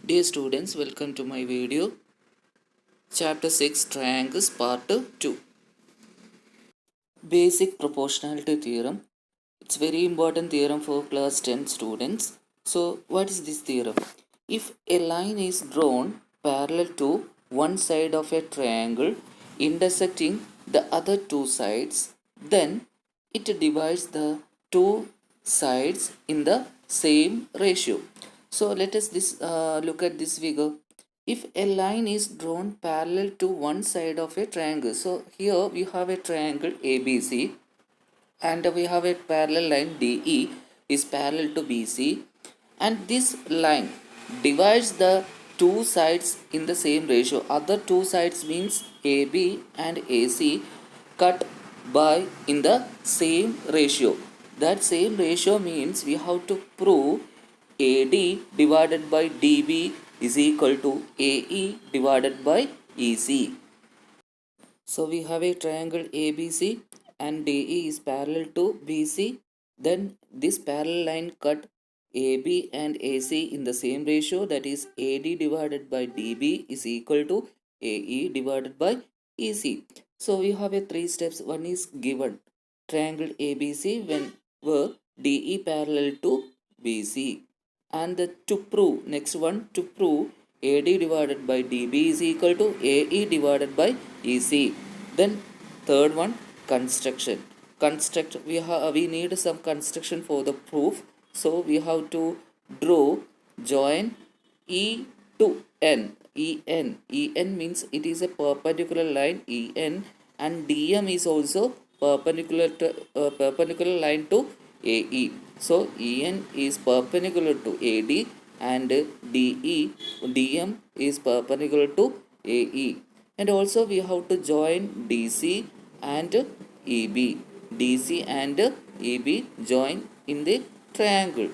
Dear students, welcome to my video. Chapter 6 Triangles Part 2. Basic Proportionality Theorem. It's very important theorem for class 10 students. So what is this theorem? If a line is drawn parallel to one side of a triangle intersecting the other two sides, then it divides the two sides in the same ratio. So let us look at this figure. If a line is drawn parallel to one side of a triangle, so here we have a triangle ABC and we have a parallel line DE is parallel to BC, and this line divides the two sides in the same ratio. Other two sides means AB and AC cut by in the same ratio. That same ratio means we have to prove AD divided by DB is equal to AE divided by EC. So we have a triangle ABC and DE is parallel to BC. Then this parallel line cut AB and AC in the same ratio, that is AD divided by DB is equal to AE divided by EC. So we have a three steps. One is given triangle ABC when were DE parallel to BC, and to prove, next one, to prove AD divided by DB is equal to AE divided by EC. Then third one, construction. We need some construction for the proof. So we have to draw join E to N. En means it is a perpendicular line EN, and DM is also perpendicular line to AE. So EN is perpendicular to AD and DM is perpendicular to AE. And also we have to join DC and EB. DC and EB join in the triangle.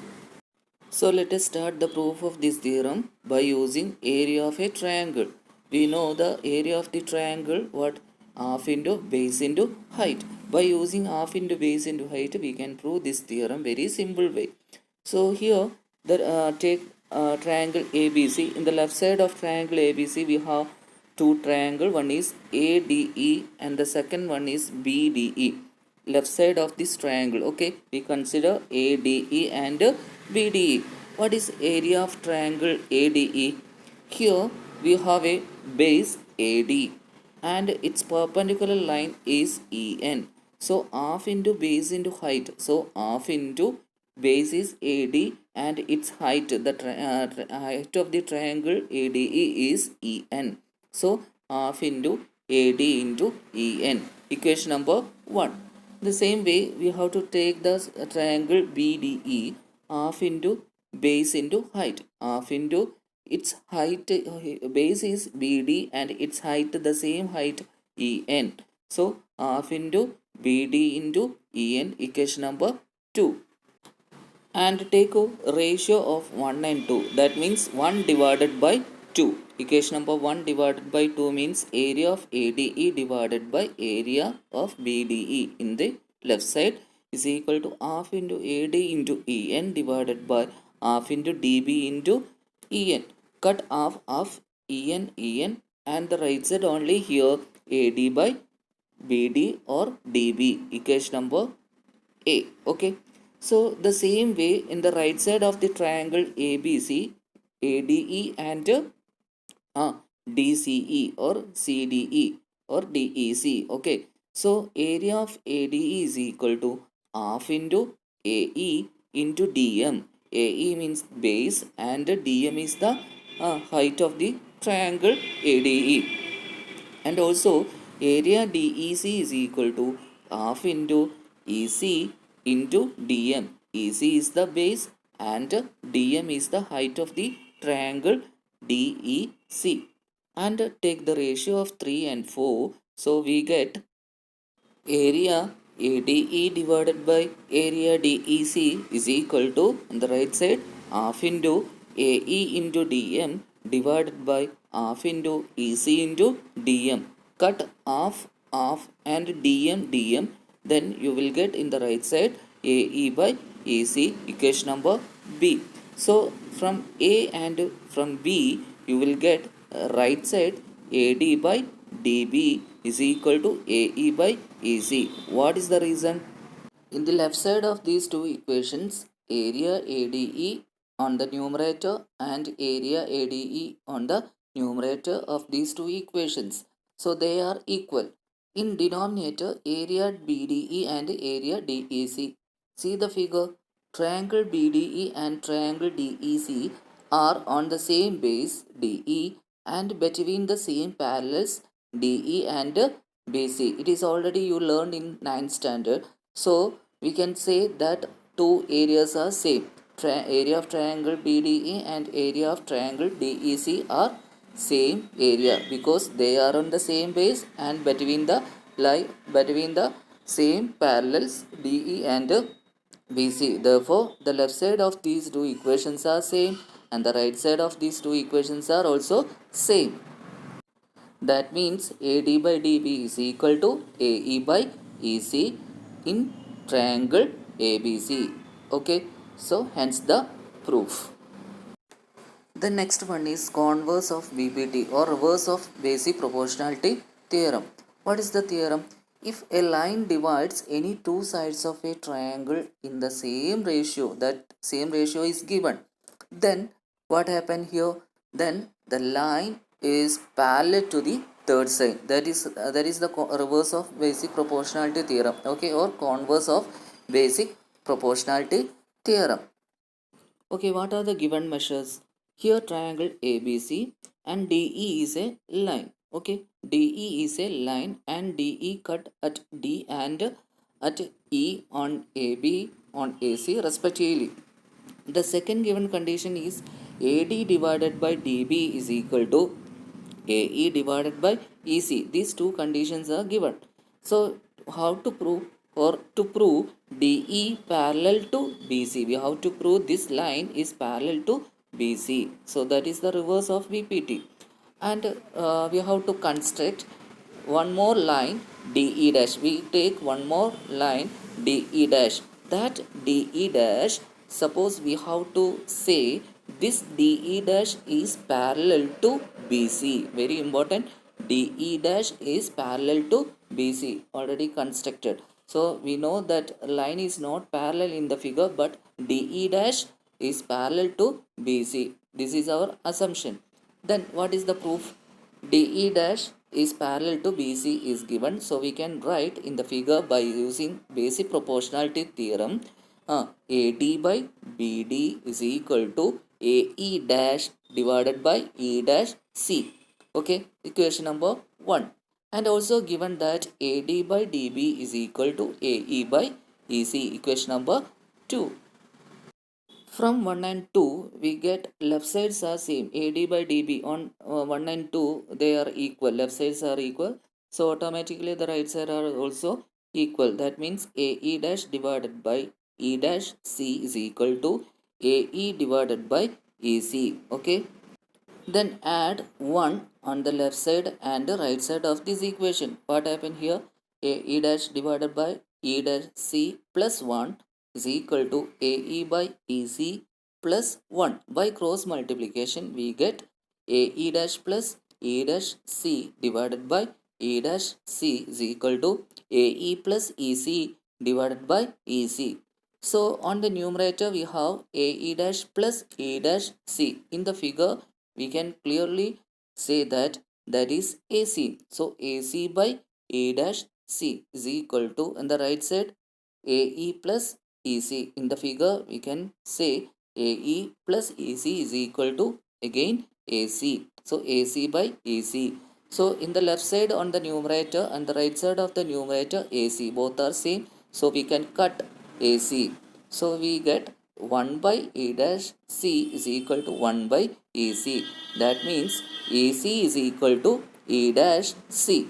So let us start the proof of this theorem by using area of a triangle. We know the area of the triangle, what? Half into base into height. By using half into base into height, we can prove this theorem very simple way. So here, take triangle ABC. In the left side of triangle ABC, we have two triangle. One is ADE and the second one is BDE. Left side of this triangle. Okay, we consider ADE and BDE. What is area of triangle ADE? Here we have a base AD and its perpendicular line is EN. So half into base into height. So half into base is AD and its height, the height of the triangle ADE is EN. So half into AD into EN. Equation number 1. The same way we have to take the triangle BDE, half into base into height, half into its height, base is BD and its height the same height EN. So half into BD into EN, equation number 2. And take a ratio of 1 and 2, that means 1 divided by 2. Equation number 1 divided by 2 means area of ADE divided by area of BDE in the left side is equal to half into AD into EN divided by half into DB into EN. Cut half of EN and the right side only here AD by BD or DB. Equation number A. Okay. So the same way in the right side of the triangle ABC, ADE and DCE or CDE or DEC. Okay. So area of ADE is equal to half into AE into DM. AE means base and DM is the height of the triangle ADE. And also area DEC is equal to half into EC into DM. EC is the base and DM is the height of the triangle DEC. And take the ratio of 3 and 4. So we get area ADE divided by area DEC is equal to, on the right side, half into AE into DM divided by half into EC into DM. Cut half and DM, then you will get in the right side AE by EC, equation number B. So from A and from B, you will get right side AD by DB is equal to AE by EC. What is the reason? In the left side of these two equations, area ADE on the numerator and area ADE on the numerator of these two equations. So they are equal. In denominator, area BDE and area DEC. See the figure. Triangle BDE and triangle DEC are on the same base DE and between the same parallels DE and BC. It is already you learned in 9th standard. So we can say that two areas are same. Area of triangle BDE and area of triangle DEC are same area because they are on the same base and between the same parallels DE and BC. Therefore, the left side of these two equations are same and the right side of these two equations are also same. That means AD by DB is equal to AE by EC in triangle ABC. Okay, so hence the proof. The next one is converse of BPT or reverse of basic proportionality theorem. What is the theorem? If a line divides any two sides of a triangle in the same ratio, that same ratio is given, then what happened here? Then the line is parallel to the third side. That is the reverse of basic proportionality theorem. Okay, or converse of basic proportionality theorem. Okay, what are the given measures? Here triangle ABC and DE is a line. Okay, DE is a line and DE cut at D and at E on AB on AC respectively. The second given condition is AD divided by DB is equal to AE divided by EC. These two conditions are given. So how to prove? Or to prove DE parallel to BC, we have to prove this line is parallel to BC. So that is the reverse of BPT. And we have to construct one more line DE dash. We take one more line DE dash. That DE dash, suppose we have to say this DE dash is parallel to BC. Very important. DE dash is parallel to BC, already constructed. So we know that line is not parallel in the figure, but DE dash is parallel to BC. This is our assumption. Then what is the proof? DE dash is parallel to BC is given. So we can write in the figure by using basic proportionality theorem. AD by BD is equal to AE dash divided by E dash C. Okay, equation number 1. And also given that AD by DB is equal to AE by EC, equation number 2. From 1 and 2, we get left sides are same. AD by DB on 1 and 2, they are equal. Left sides are equal. So automatically the right side are also equal. That means AE dash divided by E dash C is equal to AE divided by EC. Okay. Then add 1 on the left side and the right side of this equation. What happened here? AE dash divided by E dash C plus 1 is equal to AE by EC plus 1. By cross multiplication, we get AE dash plus E dash C divided by E dash C is equal to AE plus EC divided by EC. So on the numerator, we have AE dash plus E dash C. In the figure, we can clearly say that that is AC. So AC by A dash C is equal to, on the right side, AE plus EC. In the figure, we can say AE plus EC is equal to again AC. So AC by EC. So in the left side on the numerator and the right side of the numerator AC, both are same. So we can cut AC. So we get 1 by E dash C is equal to 1 by EC. That means AC is equal to E dash C.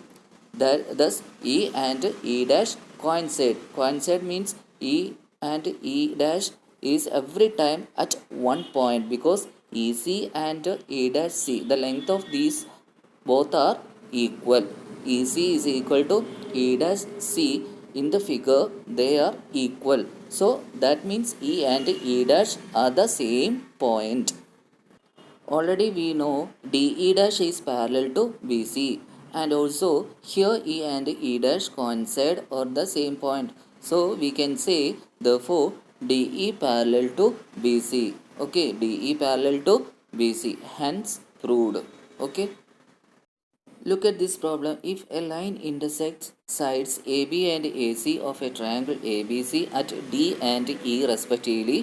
Thus E and E dash coincide. Coincide means E and E dash is every time at one point because EC and E dash C, the length of these both are equal. EC is equal to E dash C. In the figure, they are equal. So that means E and E dash are the same point. Already we know DE dash is parallel to BC, and also here E and E dash coincide or the same point. So we can say therefore DE parallel to BC. Okay, DE parallel to BC, hence proved. Okay. Look at this problem. If a line intersects sides AB and AC of a triangle ABC at D and E respectively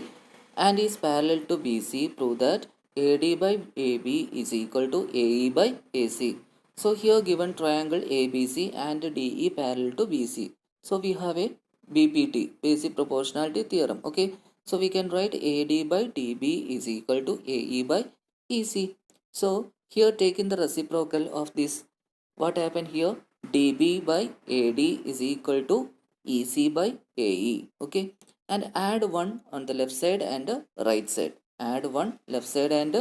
and is parallel to BC, prove that AD by AB is equal to AE by AC. So here given triangle ABC and DE parallel to BC. So we have a BPT, basic proportionality theorem. Okay. So we can write AD by DB is equal to AE by EC. So here taking the reciprocal of this, what happened here? dB by AD is equal to EC by AE. Okay, and add one on the left side and right side. Add one left side and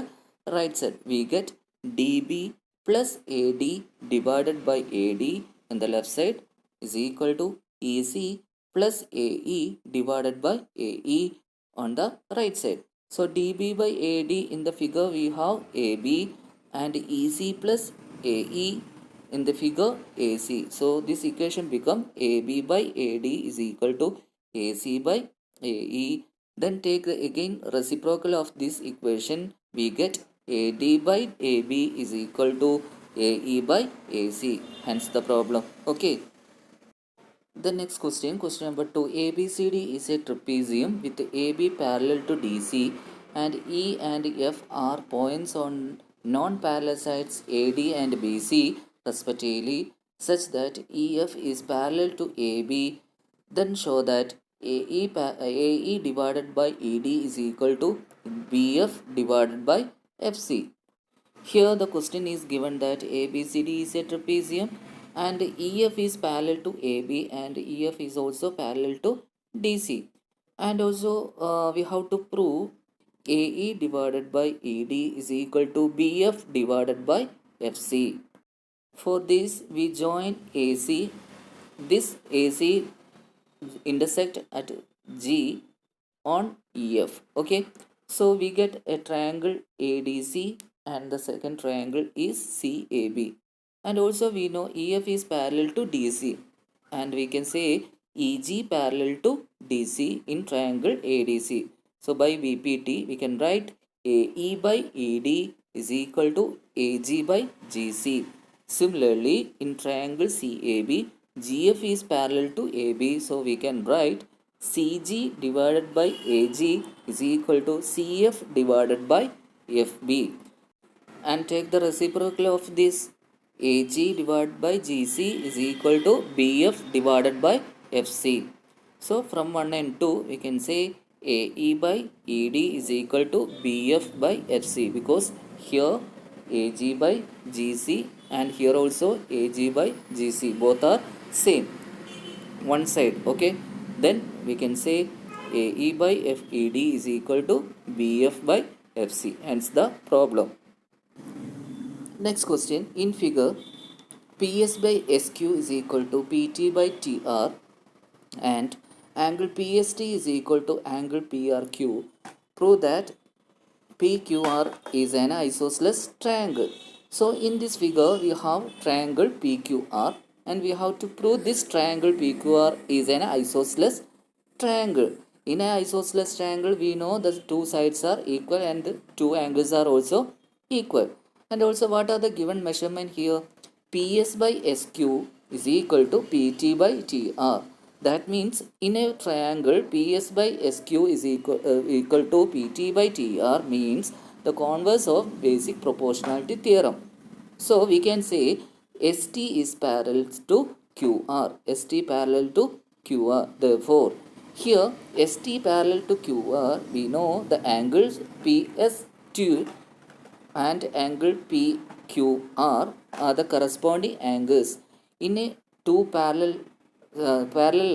right side. We get dB plus AD divided by AD on the left side is equal to EC plus AE divided by AE on the right side. So dB by AD in the figure we have AB and EC plus AE in the figure AC. So this equation become AB by AD is equal to AC by AE. Then take again reciprocal of this equation. We get AD by AB is equal to AE by AC. Hence the problem. Okay. The next question, question number 2. ABCD is a trapezium with AB parallel to DC and E and F are points on non-parallel sides AD and BC respectively, such that EF is parallel to AB. Then show that AE divided by ED is equal to BF divided by FC. Here the question is given that ABCD is a trapezium and EF is parallel to AB and EF is also parallel to DC. And also we have to prove AE divided by ED is equal to BF divided by FC. For this we join AC. This AC intersect at G on EF. Okay, so we get a triangle ADC and the second triangle is CAB. And also we know EF is parallel to DC and we can say EG parallel to DC in triangle ADC. So by BPT we can write AE by ED is equal to AG by GC. Similarly in triangle CAB, GF is parallel to AB, so we can write CG divided by AG is equal to CF divided by FB. And take the reciprocal of this, AG divided by GC is equal to BF divided by FC. So from 1 and 2 we can say AE by ED is equal to BF by FC, because here AG by GC and here also AG by GC both are same one side. Okay, then we can say AE by FED is equal to BF by FC, hence the problem. Next question, in figure PS by SQ is equal to PT by TR and angle PST is equal to angle PRQ. Prove that PQR is an isosceles triangle. So in this figure we have triangle PQR and we have to prove this triangle PQR is an isosceles triangle. In an isosceles triangle we know the two sides are equal and the two angles are also equal. And also what are the given measurement here? PS by SQ is equal to PT by TR. That means in a triangle PS by SQ is equal to PT by TR means the converse of basic proportionality theorem. So we can say ST is parallel to QR. ST parallel to QR. Therefore, here ST parallel to QR, we know the angles PS2 and angle PQR are the corresponding angles in a two parallel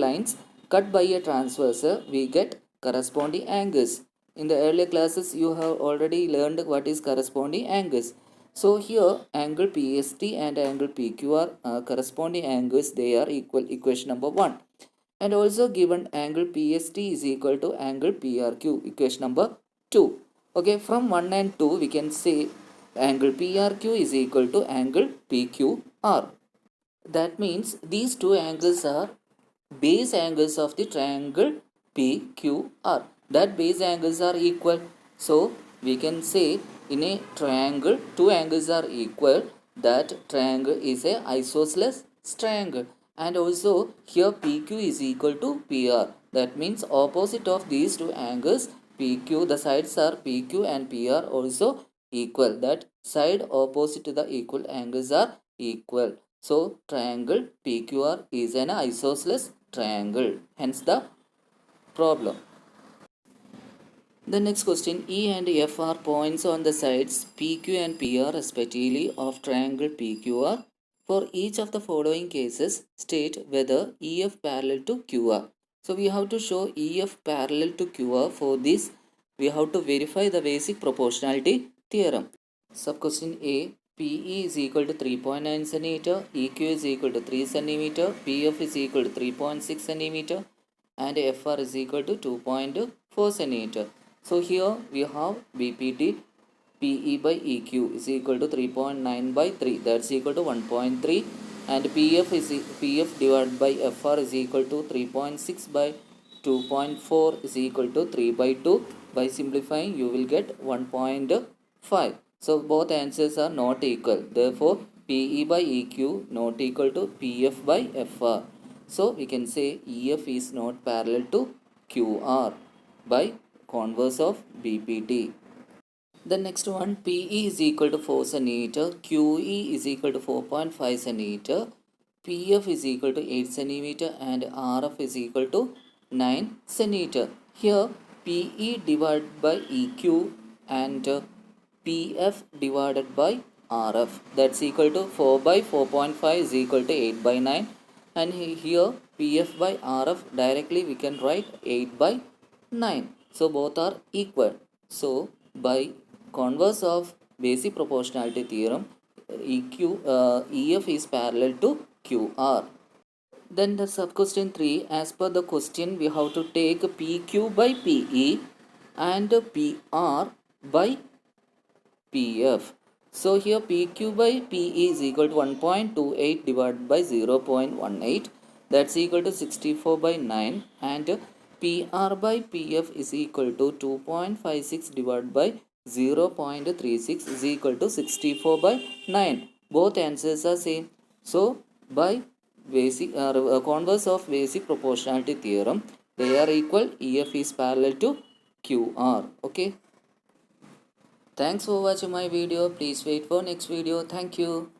lines cut by a transversal. We get corresponding angles. In the earlier classes you have already learned what is corresponding angles. So here angle PST and angle PQR are corresponding angles. They are equal. Equation number 1. And also given angle PST is equal to angle PRQ, equation number 2. Okay, from 1 and 2 we can say angle PRQ is equal to angle PQR. That means these two angles are base angles of the triangle PQR. That base angles are equal. So we can say in a triangle, two angles are equal. That triangle is a isosceles triangle. And also here PQ is equal to PR. That means opposite of these two angles, PQ, the sides are PQ and PR also equal. That side opposite to the equal angles are equal. So triangle PQR is an isosceles triangle. Hence the problem. The next question, E and F are points on the sides PQ and PR respectively of triangle PQR. For each of the following cases, state whether EF parallel to QR. So we have to show EF parallel to QR. For this, we have to verify the basic proportionality theorem. Sub question A, PE is equal to 3.9 cm, EQ is equal to 3 cm, PF is equal to 3.6 cm, and FR is equal to 2.4 cm. So here we have BPT, PE by EQ is equal to 3.9 by 3, that's equal to 1.3, and PF divided by FR is equal to 3.6 by 2.4 is equal to 3 by 2. By simplifying you will get 1.5. So both answers are not equal. Therefore PE by EQ not equal to PF by FR. So we can say EF is not parallel to QR by converse of BPT. The next one, PE is equal to 4 cm, QE is equal to 4.5 cm, PF is equal to 8 cm, and RF is equal to 9 cm. Here PE divided by EQ and PF divided by RF, that's equal to 4 by 4.5 is equal to 8 by 9, and here PF by RF directly we can write 8 by 9. So both are equal. So by converse of basic proportionality theorem, EF is parallel to QR. Then the sub question 3, as per the question we have to take PQ by PE and PR by PF. So here PQ by PE is equal to 1.28 divided by 0.18, that's equal to 64 by 9, and PR by PF is equal to 2.56 divided by 0.36 is equal to 64 by 9. Both answers are same. So by basic converse of basic proportionality theorem, they are equal. EF is parallel to QR. Okay. Thanks for watching my video. Please wait for next video. Thank you.